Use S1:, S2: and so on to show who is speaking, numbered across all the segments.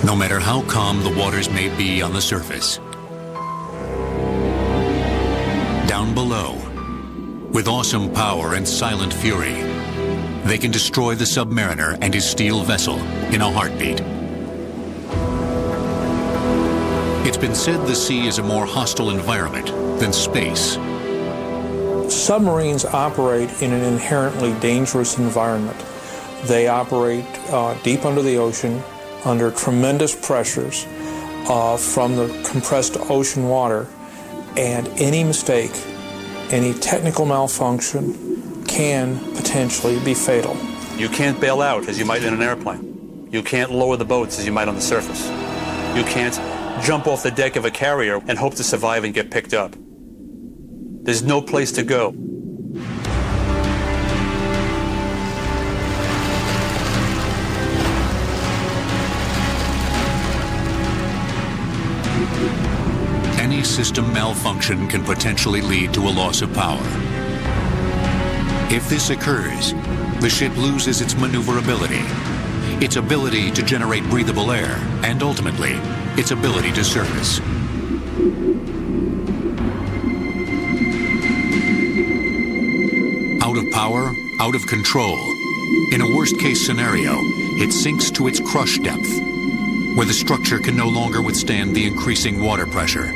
S1: no matter how calm the waters may be on the surface. Down below, with awesome power and silent fury, they can destroy the submariner and his steel vessel in a heartbeat. It's been said the sea is a more hostile environment than space.
S2: Submarines operate in an inherently dangerous environment. They operate deep under the ocean, under tremendous pressures from the compressed ocean water, and any mistake, any technical malfunction can potentially be fatal.
S3: You can't bail out as you might in an airplane. You can't lower the boats as you might on the surface. You can't jump off the deck of a carrier and hope to survive and get picked up. There's no place to go.
S1: Any system malfunction can potentially lead to a loss of power. If this occurs, the ship loses its maneuverability, its ability to generate breathable air, and ultimately, its ability to surface. Out of power, out of control. In a worst-case scenario, it sinks to its crush depth, where the structure can no longer withstand the increasing water pressure.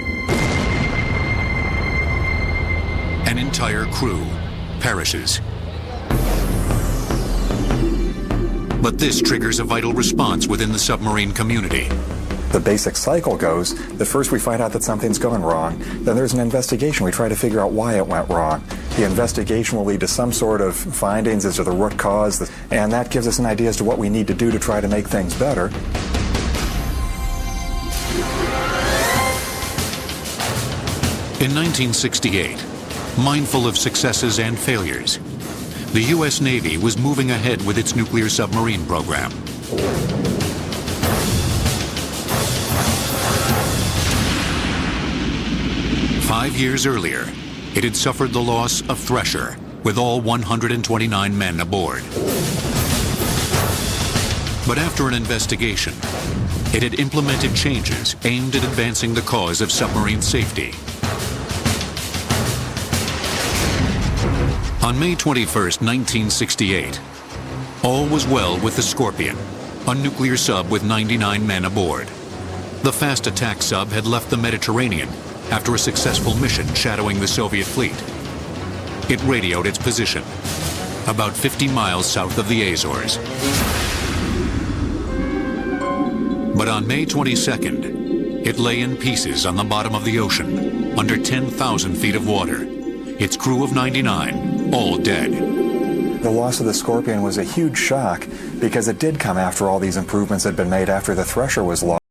S1: An entire crew perishes. But this triggers a vital response within the submarine community.
S4: The basic cycle goes that first we find out that something's going wrong, then there's an investigation. We try to figure out why it went wrong. The investigation will lead to some sort of findings as to the root cause, and that gives us an idea as to what we need to do to try to make things better.
S1: In 1968, mindful of successes and failures, the U.S. Navy was moving ahead with its nuclear submarine program. Five years earlier, it had suffered the loss of Thresher, with all 129 men aboard. But after an investigation, it had implemented changes aimed at advancing the cause of submarine safety. On May 21, 1968, all was well with the Scorpion, a nuclear sub with 99 men aboard. The fast attack sub had left the Mediterranean after a successful mission shadowing the Soviet fleet. It radioed its position, about 50 miles south of the Azores. But on May 22nd, it lay in pieces on the bottom of the ocean, under 10,000 feet of water. Its crew of 99, all dead.
S4: The loss of the Scorpion was a huge shock because it did come after all these improvements had been made after the Thresher was lost.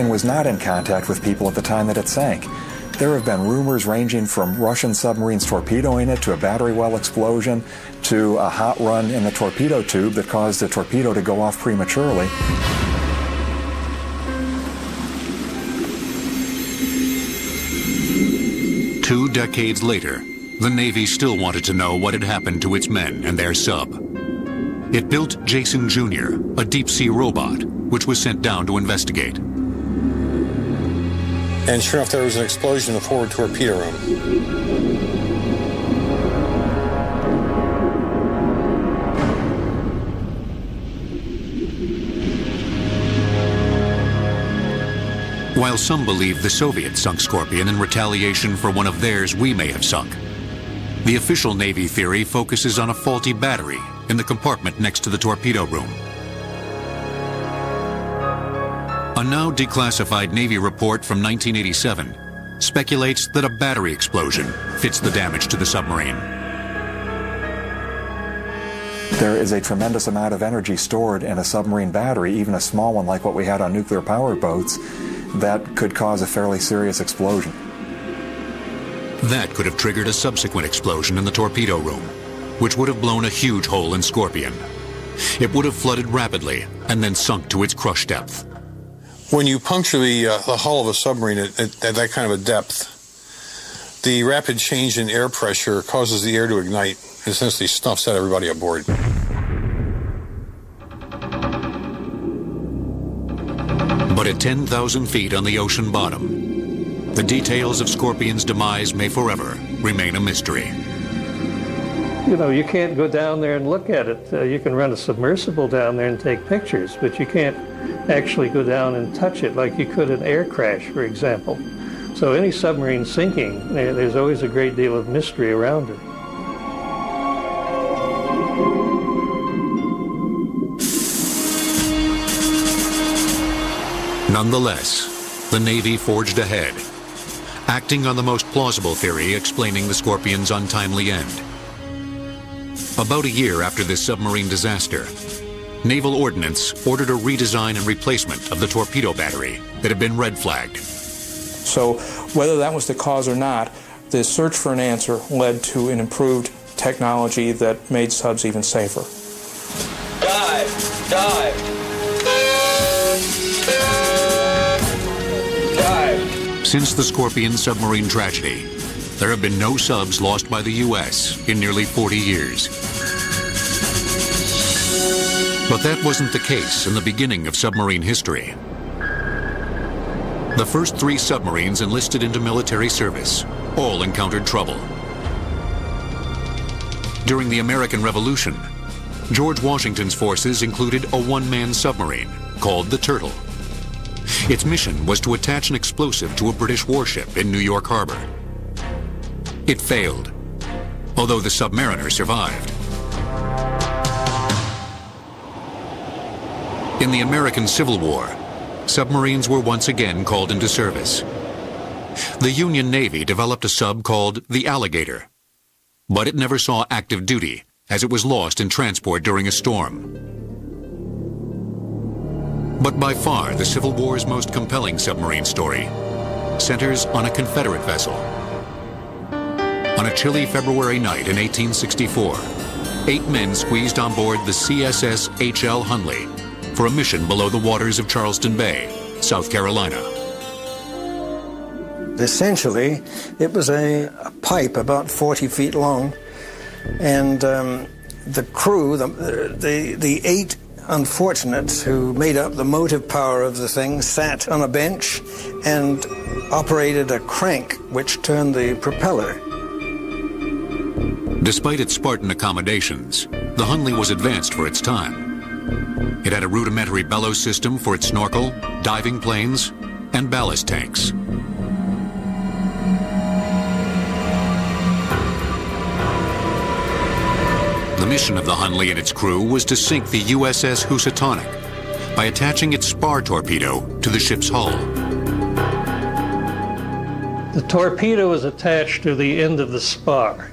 S4: Was not in contact with people at the time that it sank. There have been rumors ranging from Russian submarines torpedoing it to a battery well explosion to a hot run in the torpedo tube that caused the torpedo to go off prematurely.
S1: Two decades later, the Navy still wanted to know what had happened to its men and their sub. It built Jason Jr., a deep-sea robot, which was sent down to investigate.
S5: And sure enough, there was an explosion in the forward torpedo room.
S1: While some believe the Soviets sunk Scorpion in retaliation for one of theirs we may have sunk, the official Navy theory focuses on a faulty battery in the compartment next to the torpedo room. A now declassified Navy report from 1987 speculates that a battery explosion fits the damage to the submarine.
S4: There is a tremendous amount of energy stored in a submarine battery, even a small one like what we had on nuclear-powered boats, that could cause a fairly serious explosion.
S1: That could have triggered a subsequent explosion in the torpedo room, which would have blown a huge hole in Scorpion. It would have flooded rapidly and then sunk to its crush depth.
S5: When you puncture the hull of a submarine at that kind of a depth, the rapid change in air pressure causes the air to ignite and essentially snuffs out everybody aboard.
S1: But at 10,000 feet on the ocean bottom, the details of Scorpion's demise may forever remain a mystery.
S6: You know, you can't go down there and look at it. You can run a submersible down there and take pictures, but you can't actually go down and touch it like you could an air crash, for example. So any submarine sinking, there's always a great deal of mystery around it.
S1: Nonetheless, the Navy forged ahead, acting on the most plausible theory explaining the Scorpion's untimely end. About a year after this submarine disaster, Naval Ordnance ordered a redesign and replacement of the torpedo battery that had been red flagged.
S2: So whether that was the cause or not, the search for an answer led to an improved technology that made subs even safer.
S7: Dive! Dive! Dive!
S1: Since the Scorpion submarine tragedy, there have been no subs lost by the U.S. in nearly 40 years. But that wasn't the case in the beginning of submarine history. The first 3 submarines enlisted into military service all encountered trouble. During the American Revolution, George Washington's forces included a one-man submarine called the Turtle. Its mission was to attach an explosive to a British warship in New York Harbor. It failed, although the submariner survived. In the American Civil War, submarines were once again called into service. The Union Navy developed a sub called the Alligator, but it never saw active duty as it was lost in transport during a storm. But by far, the Civil War's most compelling submarine story centers on a Confederate vessel. On a chilly February night in 1864, 8 men squeezed on board the CSS H.L. Hunley for a mission below the waters of Charleston Bay, South Carolina.
S8: Essentially, it was a pipe about 40 feet long, and the crew, the 8 unfortunates who made up the motive power of the thing, sat on a bench and operated a crank which turned the propeller.
S1: Despite its Spartan accommodations, the Hunley was advanced for its time. It had a rudimentary bellows system for its snorkel, diving planes, and ballast tanks. The mission of the Hunley and its crew was to sink the USS Housatonic by attaching its spar torpedo to the ship's hull.
S6: The torpedo was attached to the end of the spar,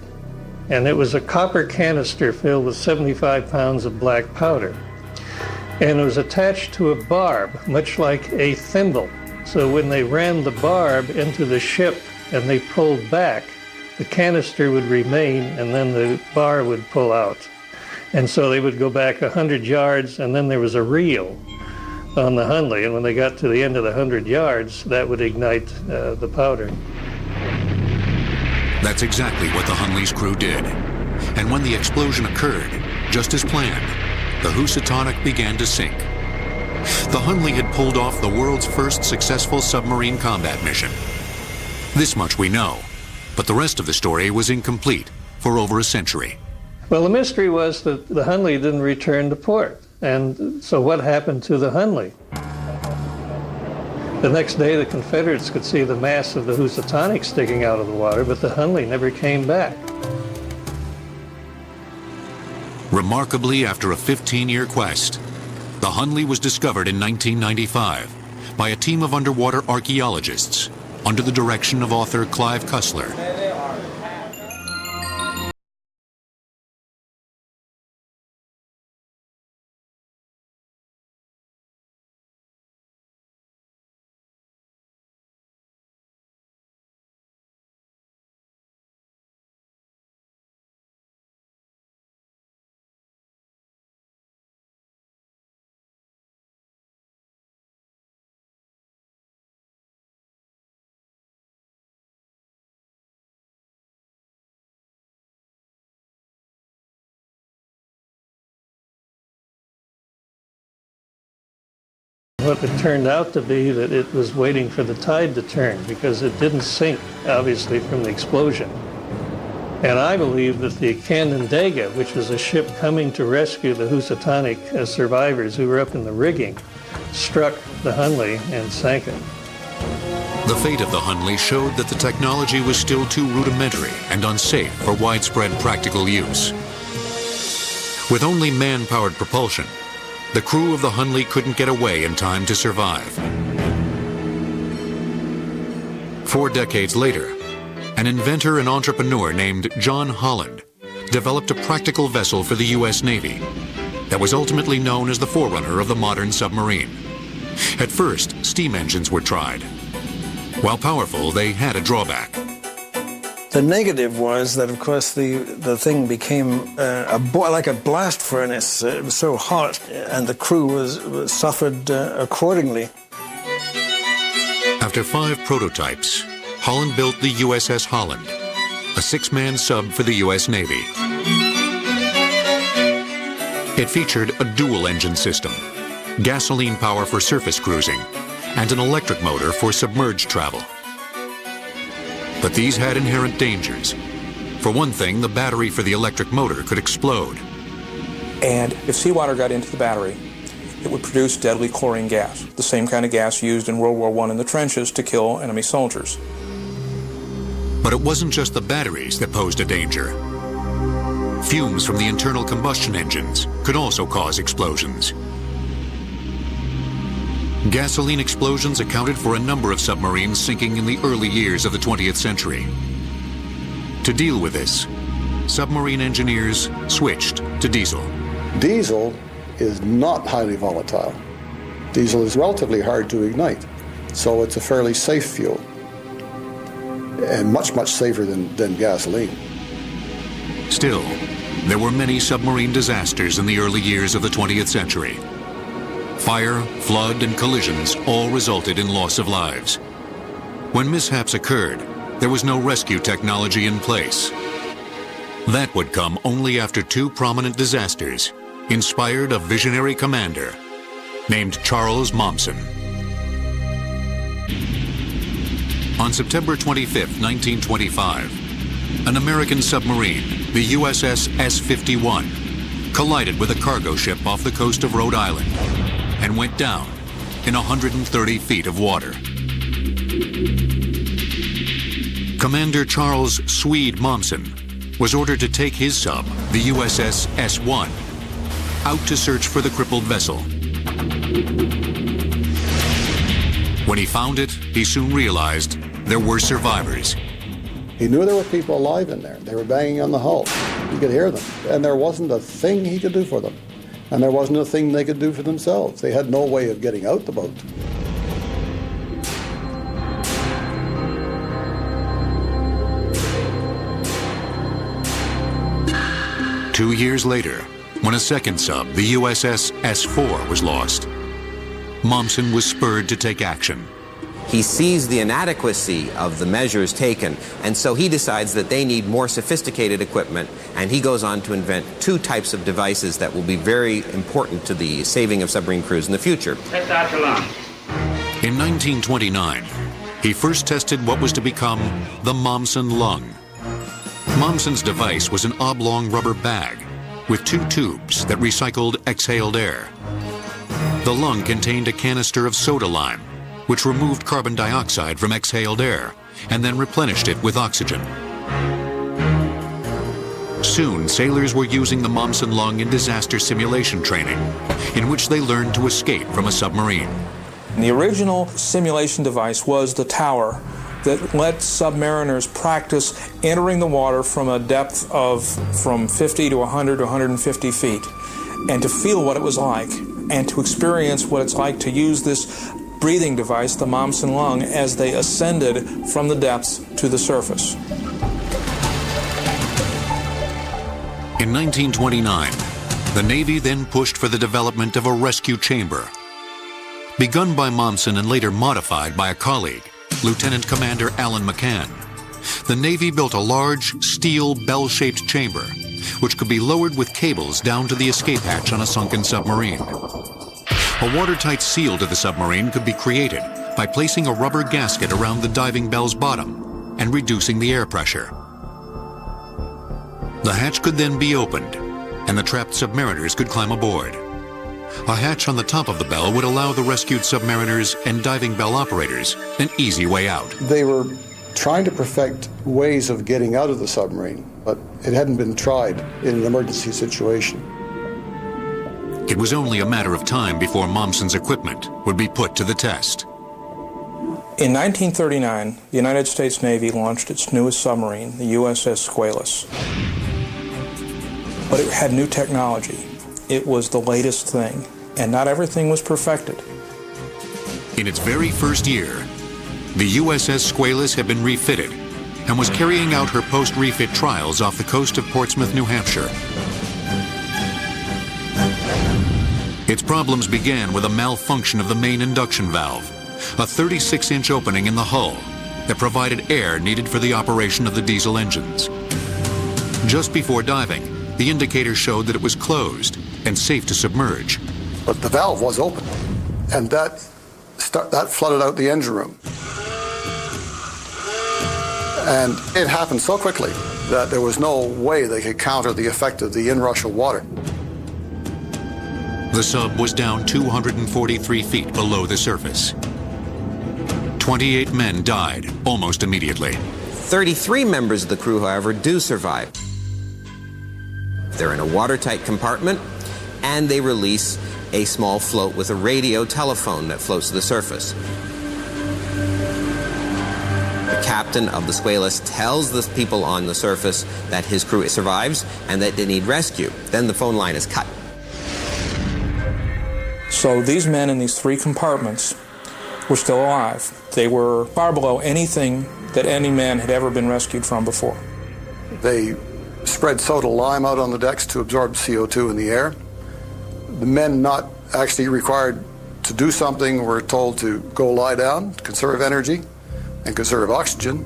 S6: and it was a copper canister filled with 75 pounds of black powder. And it was attached to a barb, much like a thimble. So when they ran the barb into the ship and they pulled back, the canister would remain and then the bar would pull out. And so they would go back 100 yards and then there was a reel on the Hunley. And when they got to the end of the 100 yards, that would ignite the powder.
S1: That's exactly what the Hunley's crew did. And when the explosion occurred, just as planned, the Housatonic began to sink. The Hunley had pulled off the world's first successful submarine combat mission. This much we know, but the rest of the story was incomplete for over a century.
S6: Well, the mystery was that the Hunley didn't return to port. And so what happened to the Hunley? The next day, the Confederates could see the mass of the Housatonic sticking out of the water, but the Hunley never came back.
S1: Remarkably, after a 15-year quest, the Hunley was discovered in 1995 by a team of underwater archaeologists under the direction of author Clive Cussler.
S6: What it turned out to be that it was waiting for the tide to turn because it didn't sink, obviously, from the explosion. And I believe that the Canandaigua, which was a ship coming to rescue the Housatonic survivors who were up in the rigging, struck the Hunley and sank it.
S1: The fate of the Hunley showed that the technology was still too rudimentary and unsafe for widespread practical use. With only man-powered propulsion, the crew of the Hunley couldn't get away in time to survive. 4 decades later, an inventor and entrepreneur named John Holland developed a practical vessel for the U.S. Navy that was ultimately known as the forerunner of the modern submarine. At first, steam engines were tried. While powerful, they had a drawback.
S8: The negative was that, of course, the thing became like a blast furnace. It was so hot, and the crew suffered accordingly.
S1: After 5 prototypes, Holland built the USS Holland, a 6-man sub for the U.S. Navy. It featured a dual-engine system, gasoline power for surface cruising, and an electric motor for submerged travel. But these had inherent dangers. For one thing, the battery for the electric motor could explode.
S2: And if seawater got into the battery, it would produce deadly chlorine gas, the same kind of gas used in World War I in the trenches to kill enemy soldiers.
S1: But it wasn't just the batteries that posed a danger. Fumes from the internal combustion engines could also cause explosions. Gasoline explosions accounted for a number of submarines sinking in the early years of the 20th century. To deal with this, submarine engineers switched to diesel.
S7: Diesel is not highly volatile. Diesel is relatively hard to ignite, so it's a fairly safe fuel, and much, much safer than gasoline.
S1: Still, there were many submarine disasters in the early years of the 20th century. Fire, flood, and collisions all resulted in loss of lives. When mishaps occurred, there was no rescue technology in place. That would come only after 2 prominent disasters inspired a visionary commander named Charles Mommsen. On September 25, 1925, an American submarine, the USS S-51, collided with a cargo ship off the coast of Rhode Island and went down in 130 feet of water. Commander Charles "Swede" Mommsen was ordered to take his sub, the USS S-1, out to search for the crippled vessel. When he found it, he soon realized there were survivors.
S7: He knew there were people alive in there. They were banging on the hull. He could hear them, and there wasn't a thing he could do for them. And there wasn't a thing they could do for themselves. They had no way of getting out the boat.
S1: Two years later, when a second sub, the USS S-4, was lost, Mommsen was spurred to take action.
S9: He sees the inadequacy of the measures taken, and so he decides that they need more sophisticated equipment, and he goes on to invent 2 types of devices that will be very important to the saving of submarine crews in the future.
S1: In 1929, he first tested what was to become the Mommsen lung. Mommsen's device was an oblong rubber bag with 2 tubes that recycled exhaled air. The lung contained a canister of soda lime, which removed carbon dioxide from exhaled air and then replenished it with oxygen. Soon, sailors were using the Mommsen lung in disaster simulation training, in which they learned to escape from a submarine.
S2: The original simulation device was the tower that let submariners practice entering the water from a depth of from 50 to 100 to 150 feet, and to feel what it was like, and to experience what it's like to use this breathing device, the Mommsen lung, as they ascended from the depths to the surface.
S1: In 1929, the Navy then pushed for the development of a rescue chamber. Begun by Mommsen and later modified by a colleague, Lieutenant Commander Alan McCann, the Navy built a large steel bell-shaped chamber which could be lowered with cables down to the escape hatch on a sunken submarine. A watertight seal to the submarine could be created by placing a rubber gasket around the diving bell's bottom and reducing the air pressure. The hatch could then be opened, and the trapped submariners could climb aboard. A hatch on the top of the bell would allow the rescued submariners and diving bell operators an easy way out.
S7: They were trying to perfect ways of getting out of the submarine, but it hadn't been tried in an emergency situation.
S1: It was only a matter of time before Mommsen's equipment would be put to the test.
S2: In 1939, the United States Navy launched its newest submarine, the USS Squalus. But it had new technology. It was the latest thing, and not everything was perfected.
S1: In its very first year, the USS Squalus had been refitted and was carrying out her post-refit trials off the coast of Portsmouth, New Hampshire. Its problems began with a malfunction of the main induction valve, a 36-inch opening in the hull that provided air needed for the operation of the diesel engines. Just before diving, the indicator showed that it was closed and safe to submerge.
S7: But the valve was open, and that flooded out the engine room. And it happened so quickly that there was no way they could counter the effect of the inrush of water.
S1: The sub was down 243 feet below the surface. 28 men died almost immediately.
S9: 33 members of the crew, however, do survive. They're in a watertight compartment, and they release a small float with a radio telephone that floats to the surface. The captain of the Squalus tells the people on the surface that his crew survives and that they need rescue. Then the phone line is cut.
S2: So these men in these three compartments were still alive. They were far below anything that any man had ever been rescued from before.
S7: They spread soda lime out on the decks to absorb CO2 in the air. The men not actually required to do something were told to go lie down, conserve energy, and conserve oxygen,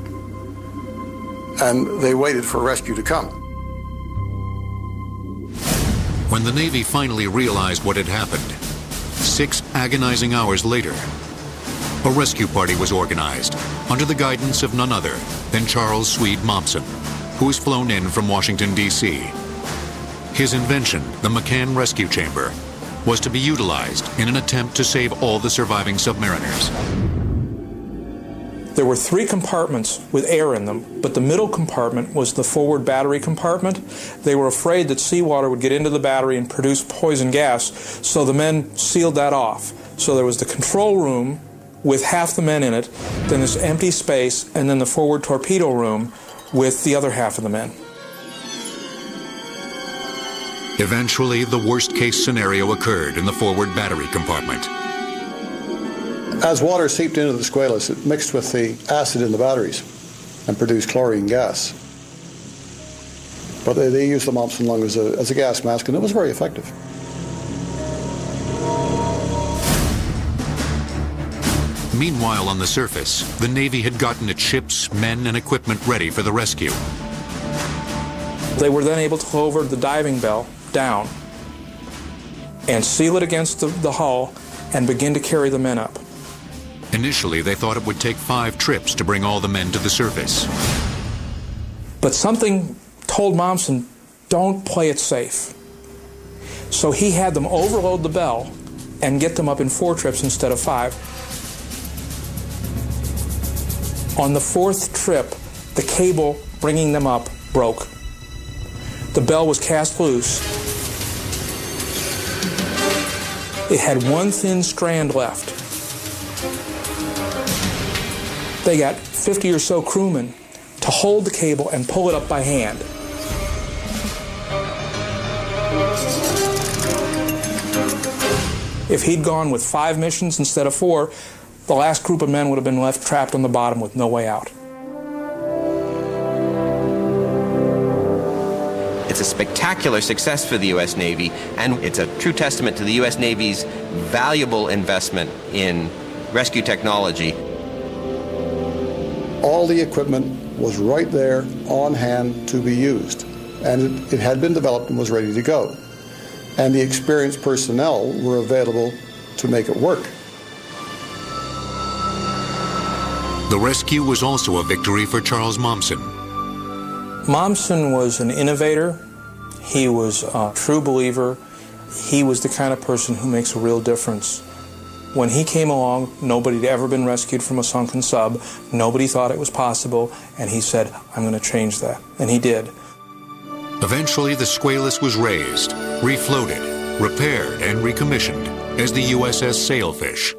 S7: and they waited for rescue to come.
S1: When the Navy finally realized what had happened, 6 agonizing hours later, a rescue party was organized under the guidance of none other than Charles Swede Mommsen, who was flown in from Washington, D.C. His invention, the McCann Rescue Chamber, was to be utilized in an attempt to save all the surviving submariners.
S2: There were 3 compartments with air in them, but the middle compartment was the forward battery compartment. They were afraid that seawater would get into the battery and produce poison gas, so the men sealed that off. So there was the control room with half the men in it, then this empty space, and then the forward torpedo room with the other half of the men.
S1: Eventually, the worst-case scenario occurred in the forward battery compartment.
S7: As water seeped into the Squalus, it mixed with the acid in the batteries and produced chlorine gas. But they used the Mommsen lung as a gas mask, and it was very effective.
S1: Meanwhile, on the surface, the Navy had gotten its ships, men, and equipment ready for the rescue.
S2: They were then able to lower the diving bell down and seal it against the hull and begin to carry the men up.
S1: Initially, they thought it would take 5 trips to bring all the men to the surface.
S2: But something told Mommsen, don't play it safe. So he had them overload the bell and get them up in 4 trips instead of 5. On the 4th trip, the cable bringing them up broke. The bell was cast loose. It had 1 thin strand left. They got 50 or so crewmen to hold the cable and pull it up by hand. If he'd gone with 5 missions instead of 4, the last group of men would have been left trapped on the bottom with no way out.
S9: It's a spectacular success for the U.S. Navy, and it's a true testament to the U.S. Navy's valuable investment in rescue technology.
S7: All the equipment was right there on hand to be used, and it had been developed and was ready to go. And the experienced personnel were available to make it work.
S1: The rescue was also a victory for Charles Momsen.
S2: Momsen was an innovator. He was a true believer. He was the kind of person who makes a real difference. When he came along, nobody had ever been rescued from a sunken sub. Nobody thought it was possible, and he said, I'm going to change that. And he did.
S1: Eventually, the Squalus was raised, refloated, repaired, and recommissioned as the USS Sailfish.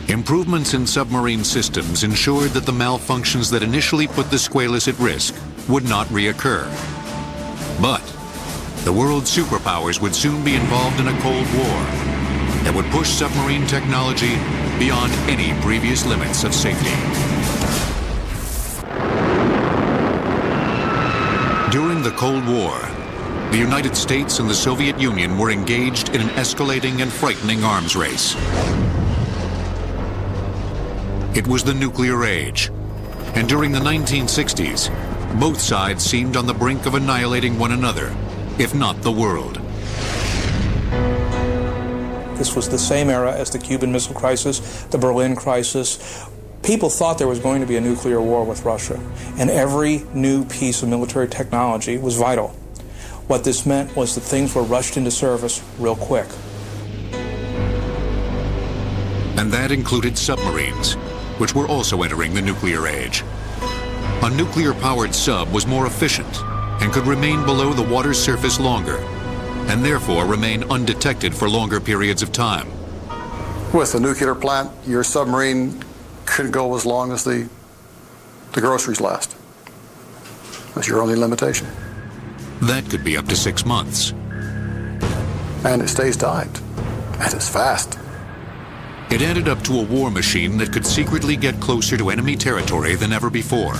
S1: Improvements in submarine systems ensured that the malfunctions that initially put the Squalus at risk would not reoccur. But the world's superpowers would soon be involved in a Cold War that would push submarine technology beyond any previous limits of safety. During the Cold War, the United States and the Soviet Union were engaged in an escalating and frightening arms race. It was the nuclear age, and during the 1960s, both sides seemed on the brink of annihilating one another, if not the world.
S2: This was the same era as the Cuban Missile Crisis, the Berlin Crisis. People thought there was going to be a nuclear war with Russia, and every new piece of military technology was vital. What this meant was that things were rushed into service real quick.
S1: And that included submarines, which were also entering the nuclear age. A nuclear-powered sub was more efficient and could remain below the water's surface longer, and therefore remain undetected for longer periods of time.
S7: With a nuclear plant, your submarine could go as long as the groceries last. That's your only limitation.
S1: That could be up to 6 months.
S7: And it stays dived. And it's fast.
S1: It added up to a war machine that could secretly get closer to enemy territory than ever before,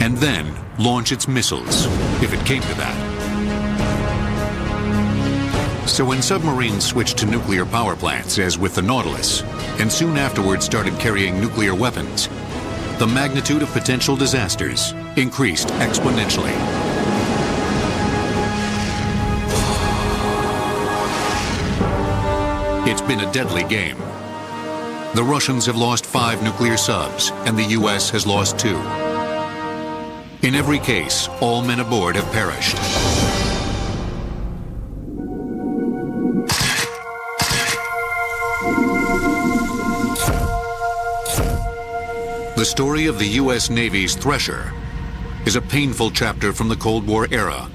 S1: and then launch its missiles, if it came to that. So when submarines switched to nuclear power plants, as with the Nautilus, and soon afterwards started carrying nuclear weapons, the magnitude of potential disasters increased exponentially. It's been a deadly game. The Russians have lost 5 nuclear subs, and the US has lost 2. In every case, all men aboard have perished. The story of the U.S. Navy's Thresher is a painful chapter from the Cold War era.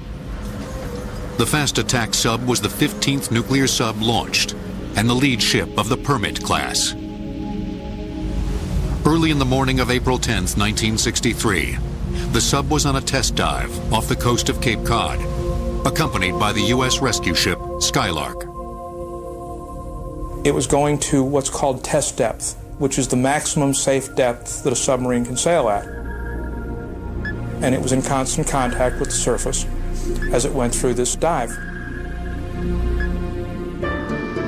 S1: The fast attack sub was the 15th nuclear sub launched and the lead ship of the Permit class. Early in the morning of April 10, 1963, the sub was on a test dive off the coast of Cape Cod, accompanied by the U.S. rescue ship Skylark.
S2: It was going to what's called test depth, which is the maximum safe depth that a submarine can sail at. And it was in constant contact with the surface as it went through this dive.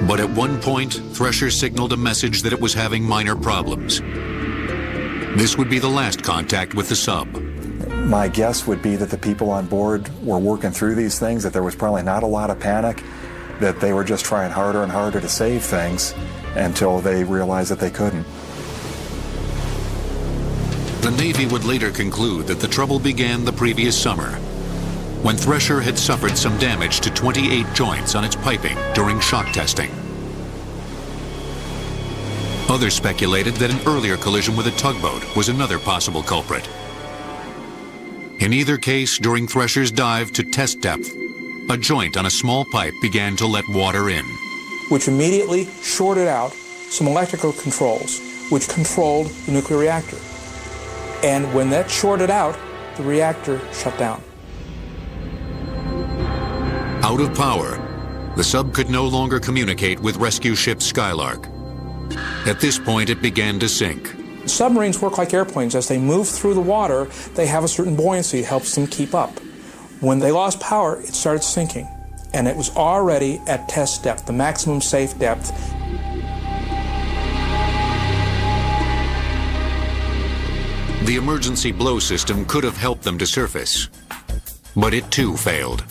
S1: But at one point, Thresher signaled a message that it was having minor problems. This would be the last contact with the sub.
S4: My guess would be that the people on board were working through these things, that there was probably not a lot of panic, that they were just trying harder and harder to save things until they realized that they couldn't.
S1: The Navy would later conclude that the trouble began the previous summer, when Thresher had suffered some damage to 28 joints on its piping during shock testing. Others speculated that an earlier collision with a tugboat was another possible culprit. In either case, during Thresher's dive to test depth, a joint on a small pipe began to let water in,
S2: which immediately shorted out some electrical controls, which controlled the nuclear reactor. And when that shorted out, the reactor shut down.
S1: Out of power, the sub could no longer communicate with rescue ship Skylark. At this point, it began to sink.
S2: Submarines work like airplanes. As they move through the water, they have a certain buoyancy that helps them keep up. When they lost power, it started sinking. And it was already at test depth, the maximum safe depth.
S1: The emergency blow system could have helped them to surface, but it too failed.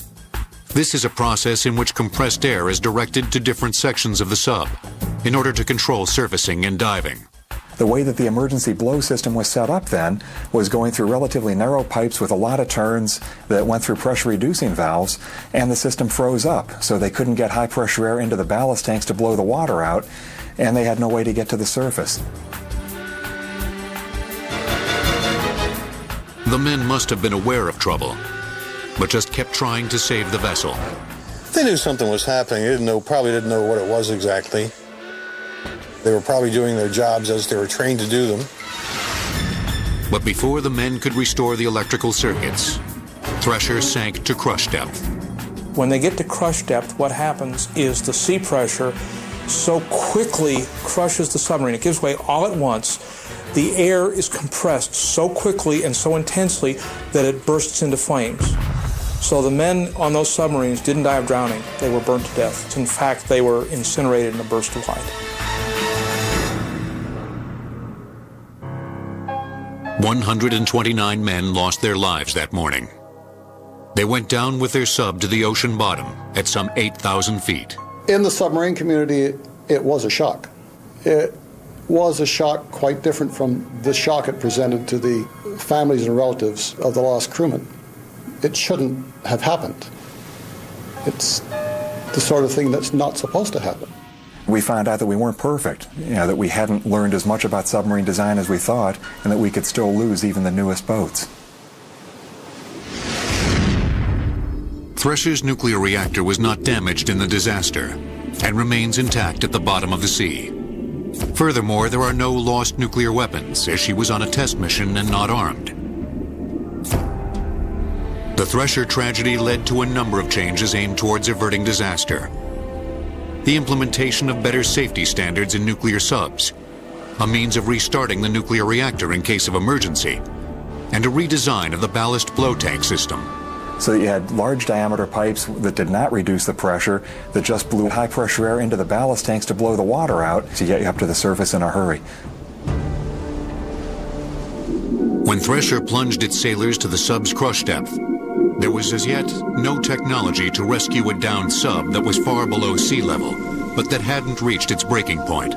S1: This is a process in which compressed air is directed to different sections of the sub in order to control surfacing and diving.
S4: The way that the emergency blow system was set up then was going through relatively narrow pipes with a lot of turns that went through pressure reducing valves, and the system froze up, so they couldn't get high pressure air into the ballast tanks to blow the water out, and they had no way to get to the surface.
S1: The men must have been aware of trouble, but just kept trying to save the vessel.
S5: They knew something was happening. They probably didn't know what it was exactly. They were probably doing their jobs as they were trained to do them.
S1: But before the men could restore the electrical circuits, Thresher sank to crush depth.
S2: When they get to crush depth, what happens is the sea pressure so quickly crushes the submarine. It gives way all at once. The air is compressed so quickly and so intensely that it bursts into flames. So the men on those submarines didn't die of drowning. They were burnt to death. In fact, they were incinerated in a burst of light.
S1: 129 men lost their lives that morning. They went down with their sub to the ocean bottom at some 8,000 feet.
S7: In the submarine community, it was a shock. It was a shock quite different from the shock it presented to the families and relatives of the lost crewmen. It shouldn't have happened. It's the sort of thing that's not supposed to happen.
S4: We found out that we weren't perfect, that we hadn't learned as much about submarine design as we thought, and that we could still lose even the newest boats.
S1: Thresher's nuclear reactor was not damaged in the disaster and remains intact at the bottom of the sea. Furthermore, there are no lost nuclear weapons, as she was on a test mission and not armed. The Thresher tragedy led to a number of changes aimed towards averting disaster. The implementation of better safety standards in nuclear subs, a means of restarting the nuclear reactor in case of emergency, and a redesign of the ballast blow tank system.
S4: So that you had large diameter pipes that did not reduce the pressure, that just blew high pressure air into the ballast tanks to blow the water out to get you up to the surface in a hurry.
S1: When Thresher plunged its sailors to the sub's crush depth, there was as yet no technology to rescue a downed sub that was far below sea level, but that hadn't reached its breaking point.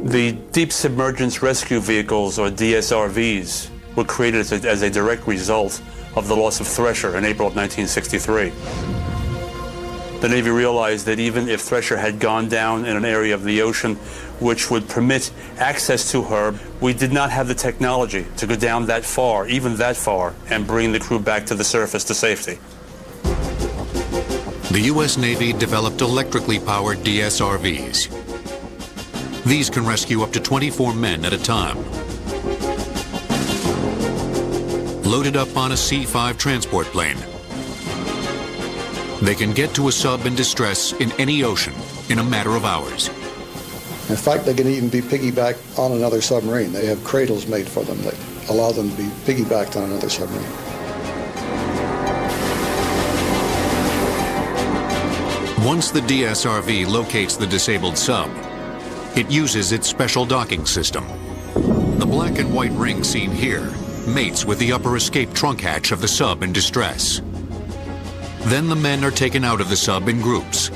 S3: The Deep Submergence Rescue Vehicles, or DSRVs, were created as a direct result of the loss of Thresher in April of 1963. The Navy realized that even if Thresher had gone down in an area of the ocean which would permit access to her, we did not have the technology to go down that far, even that far, and bring the crew back to the surface to safety.
S1: The U.S. Navy developed electrically powered DSRVs. These can rescue up to 24 men at a time. Loaded up on a C-5 transport plane, they can get to a sub in distress in any ocean in a matter of hours.
S7: In fact, they can even be piggybacked on another submarine. They have cradles made for them that allow them to be piggybacked on another submarine.
S1: Once the DSRV locates the disabled sub, it uses its special docking system. The black and white ring seen here mates with the upper escape trunk hatch of the sub in distress. Then the men are taken out of the sub in groups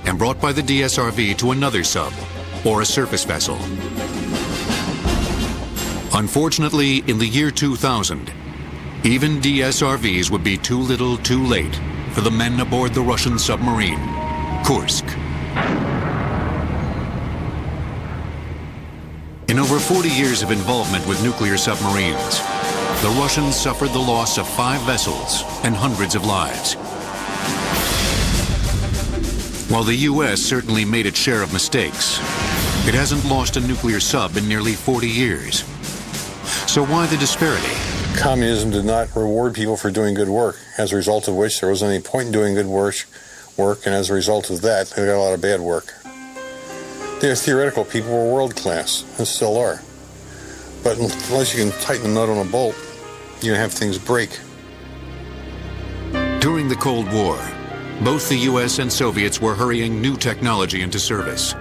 S1: and brought by the DSRV to another sub or a surface vessel. Unfortunately, in the year 2000, even DSRVs would be too little too late for the men aboard the Russian submarine, Kursk. In over 40 years of involvement with nuclear submarines, the Russians suffered the loss of 5 vessels and hundreds of lives. While the U.S. certainly made its share of mistakes, it hasn't lost a nuclear sub in nearly 40 years. So why the disparity?
S5: Communism did not reward people for doing good work, as a result of which there wasn't any point in doing good work, and as a result of that, they got a lot of bad work. Their theoretical people were world class, and still are. But unless you can tighten the nut on a bolt, you have things break.
S1: During the Cold War, both the U.S. and Soviets were hurrying new technology into service.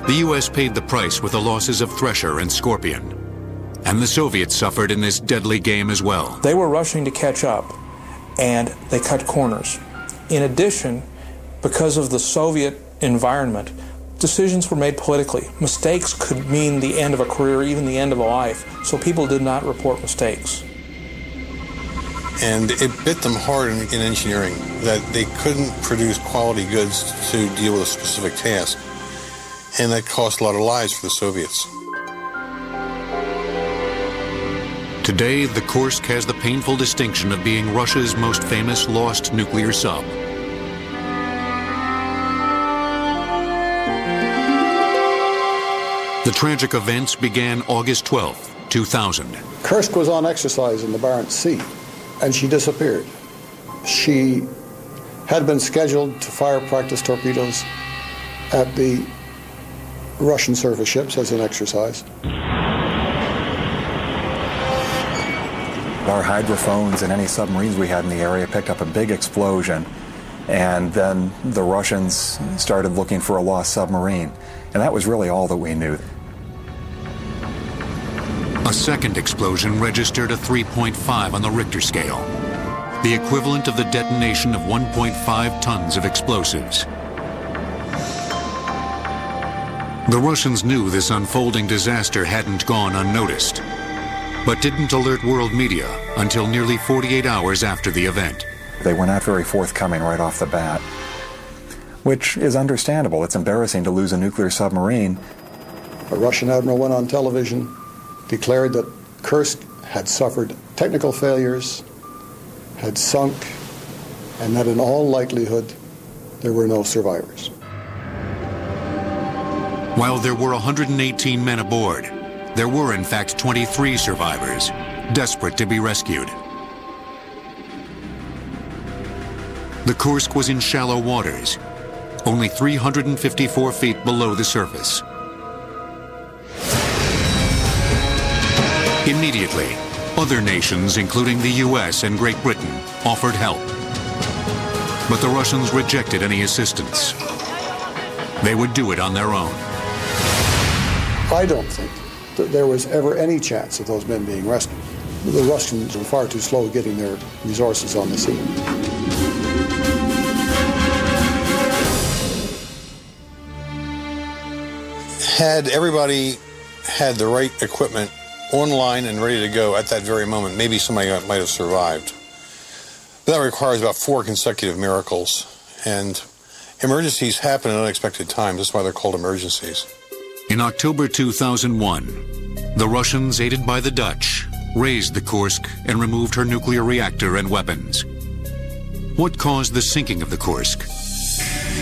S1: The U.S. paid the price with the losses of Thresher and Scorpion. And the Soviets suffered in this deadly game as well.
S2: They were rushing to catch up, and they cut corners. In addition, because of the Soviet environment, decisions were made politically. Mistakes could mean the end of a career, even the end of a life, so people did not report mistakes.
S5: And it bit them hard in engineering that they couldn't produce quality goods to deal with a specific task. And that cost a lot of lives for the Soviets.
S1: Today, the Kursk has the painful distinction of being Russia's most famous lost nuclear sub. The tragic events began August 12, 2000.
S7: Kursk was on exercise in the Barents Sea, and she disappeared. She had been scheduled to fire practice torpedoes at the Russian surface ships as an exercise.
S4: Our hydrophones and any submarines we had in the area picked up a big explosion, and then the Russians started looking for a lost submarine, and that was really all that we knew.
S1: A second explosion registered a 3.5 on the Richter scale, the equivalent of the detonation of 1.5 tons of explosives. The Russians knew this unfolding disaster hadn't gone unnoticed, but didn't alert world media until nearly 48 hours after the event.
S4: They were not very forthcoming right off the bat, which is understandable. It's embarrassing to lose a nuclear submarine.
S7: A Russian admiral went on television, declared that Kursk had suffered technical failures, had sunk, and that in all likelihood there were no survivors.
S1: While there were 118 men aboard, there were in fact 23 survivors, desperate to be rescued. The Kursk was in shallow waters, only 354 feet below the surface. Immediately, other nations, including the US and Great Britain, offered help. But the Russians rejected any assistance. They would do it on their own.
S7: I don't think that there was ever any chance of those men being rescued. The Russians were far too slow getting their resources on the sea.
S5: Had everybody had the right equipment online and ready to go at that very moment, maybe somebody might have survived. But that requires about 4 consecutive miracles, and emergencies happen at unexpected times. That's why they're called emergencies.
S1: In October 2001, the Russians, aided by the Dutch, raised the Kursk and removed her nuclear reactor and weapons. What caused the sinking of the Kursk?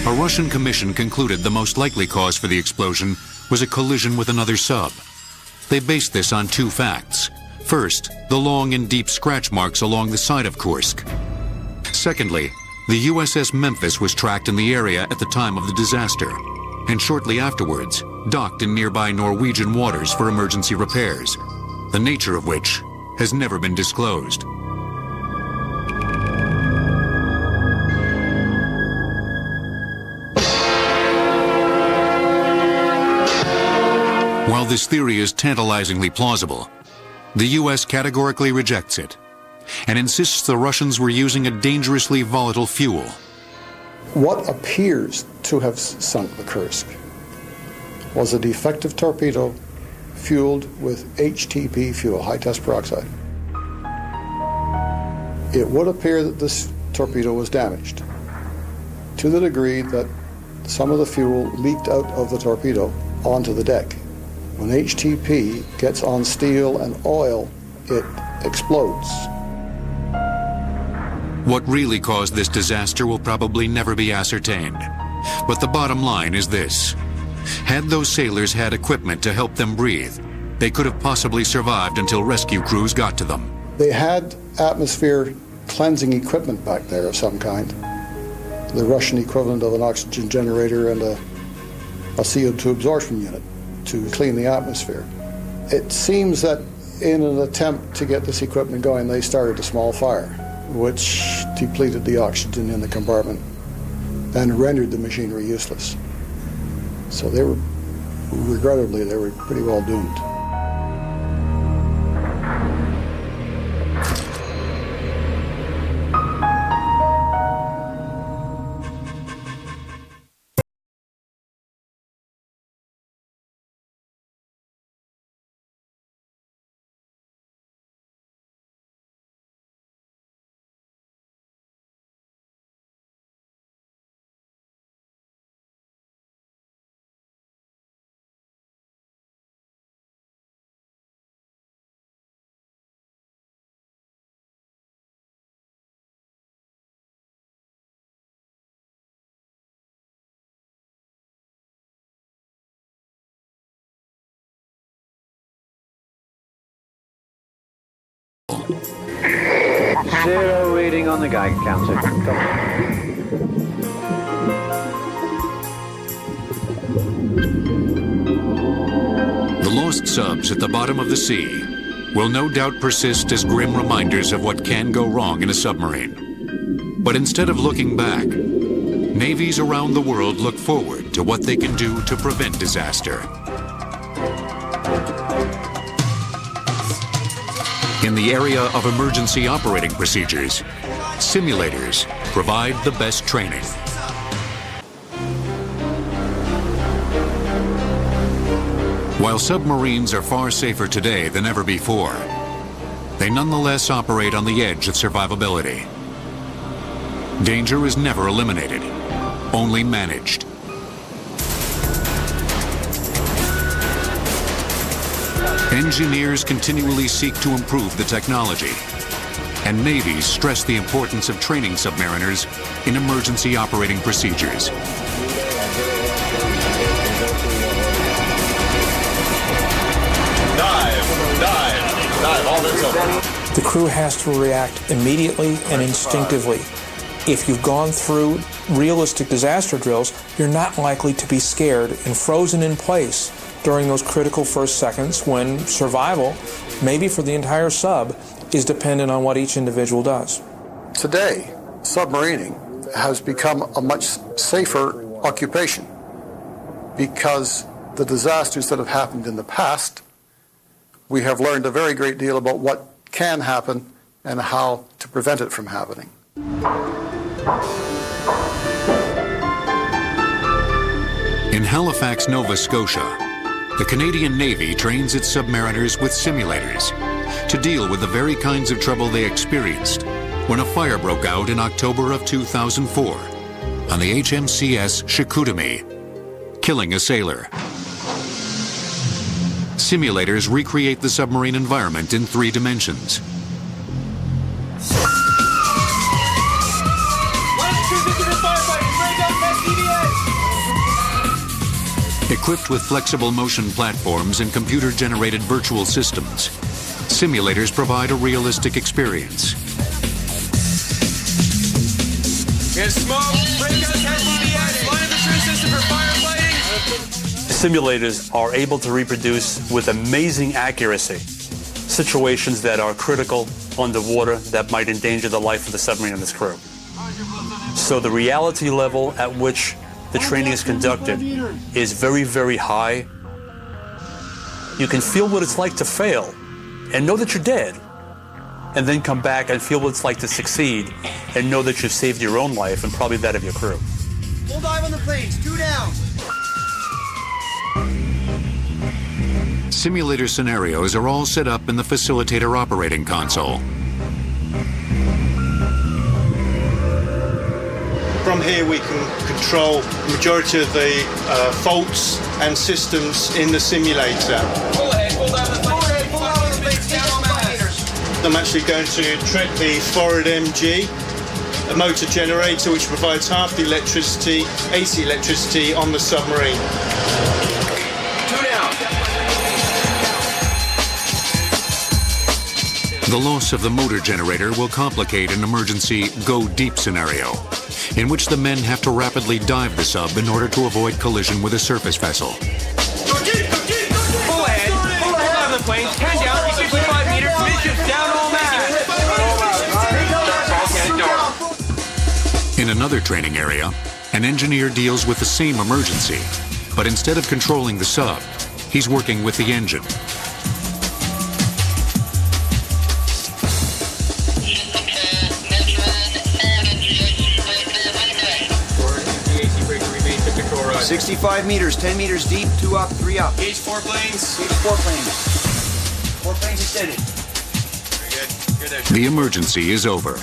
S1: A Russian commission concluded the most likely cause for the explosion was a collision with another sub. They based this on 2 facts. First, the long and deep scratch marks along the side of Kursk. Secondly, the USS Memphis was tracked in the area at the time of the disaster, and shortly afterwards, docked in nearby Norwegian waters for emergency repairs, the nature of which has never been disclosed. While this theory is tantalizingly plausible, the U.S. categorically rejects it and insists the Russians were using a dangerously volatile fuel.
S7: What appears to have sunk the Kursk was a defective torpedo fueled with HTP fuel, high-test peroxide. It would appear that this torpedo was damaged to the degree that some of the fuel leaked out of the torpedo onto the deck. When HTP gets on steel and oil, it explodes.
S1: What really caused this disaster will probably never be ascertained. But the bottom line is this. Had those sailors had equipment to help them breathe, they could have possibly survived until rescue crews got to them.
S7: They had atmosphere cleansing equipment back there of some kind. The Russian equivalent of an oxygen generator and a CO2 absorption unit to clean the atmosphere. It seems that in an attempt to get this equipment going, they started a small fire, which depleted the oxygen in the compartment and rendered the machinery useless. So they were, regrettably, they were pretty well doomed.
S10: Zero reading on the Geiger counter.
S1: The lost subs at the bottom of the sea will no doubt persist as grim reminders of what can go wrong in a submarine. But instead of looking back, navies around the world look forward to what they can do to prevent disaster. In the area of emergency operating procedures, simulators provide the best training. While submarines are far safer today than ever before, they nonetheless operate on the edge of survivability. Danger is never eliminated, only managed. Engineers continually seek to improve the technology, and navies stress the importance of training submariners in emergency operating procedures.
S11: Dive, all that's over.
S2: The crew has to react immediately and instinctively. If you've gone through realistic disaster drills, you're not likely to be scared and frozen in place during those critical first seconds when survival, maybe for the entire sub, is dependent on what each individual does.
S7: Today, submarining has become a much safer occupation because the disasters that have happened in the past, we have learned a very great deal about what can happen and how to prevent it from happening.
S1: In Halifax, Nova Scotia, the Canadian Navy trains its submariners with simulators to deal with the very kinds of trouble they experienced when a fire broke out in October of 2004 on the HMCS Chicoutimi, killing a sailor. Simulators recreate the submarine environment in 3 dimensions. Equipped with flexible motion platforms and computer-generated virtual systems, simulators provide a realistic experience.
S11: There's smoke, breakout 10 dBs, line of return system for firefighting.
S3: Simulators are able to reproduce with amazing accuracy situations that are critical underwater that might endanger the life of the submarine and its crew. So the reality level at which the training is conducted is very, very high. You can feel what it's like to fail and know that you're dead, and then come back and feel what it's like to succeed and know that you've saved your own life and probably that of your crew.
S11: Full dive on the planes, 2 down.
S1: Simulator scenarios are all set up in the facilitator operating console.
S12: From here we can control the majority of the faults and systems in the simulator.
S11: Pull ahead, pull down the planes, pull down the planes, down on matters.
S12: I'm actually going to trip the forward MG, a motor generator which provides half the electricity, AC electricity on the submarine.
S11: 2 down.
S1: The loss of the motor generator will complicate an emergency go-deep scenario, in which the men have to rapidly dive the sub in order to avoid collision with a surface vessel.
S11: Go deep, go deep, go deep. Pull ahead, pull ahead on the planes, 10 down, 65 meters, midships down all mass.
S1: In another training area, an engineer deals with the same emergency, but instead of controlling the sub, he's working with the engine.
S11: Remain to control rod.
S10: 65 meters, 10 meters deep, 2 up, 3 up.
S11: Gauge 4 planes.
S10: Gauge 4 planes. 4 planes extended.
S11: Very good. You're there.
S1: The emergency is over.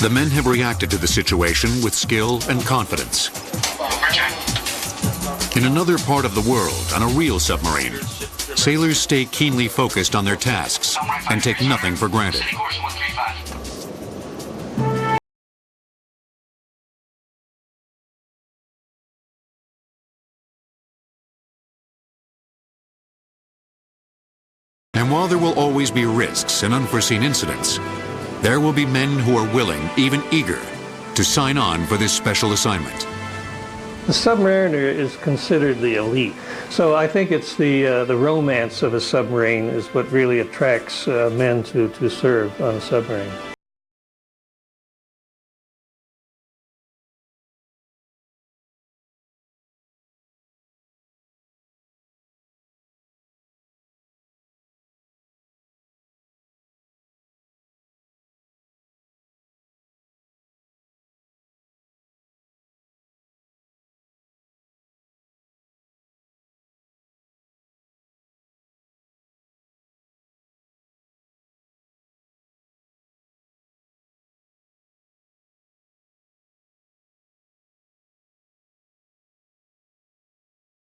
S1: The men have reacted to the situation with skill and confidence. In another part of the world, on a real submarine, sailors stay keenly focused on their tasks and take nothing for granted. And And while there will always be risks and unforeseen incidents, there will be men who are willing, even eager, to sign on for this special assignment.
S6: The submariner is considered the elite. So I think it's the romance of a submarine is what really attracts men to serve on a submarine.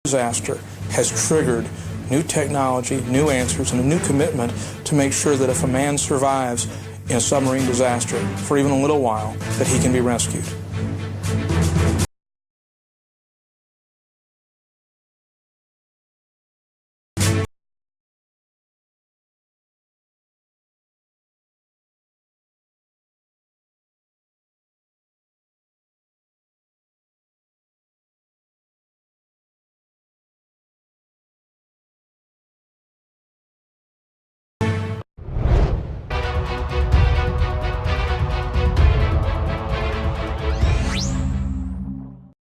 S2: Disaster has triggered new technology, new answers, and a new commitment to make sure that if a man survives in a submarine disaster for even a little while, that he can be rescued.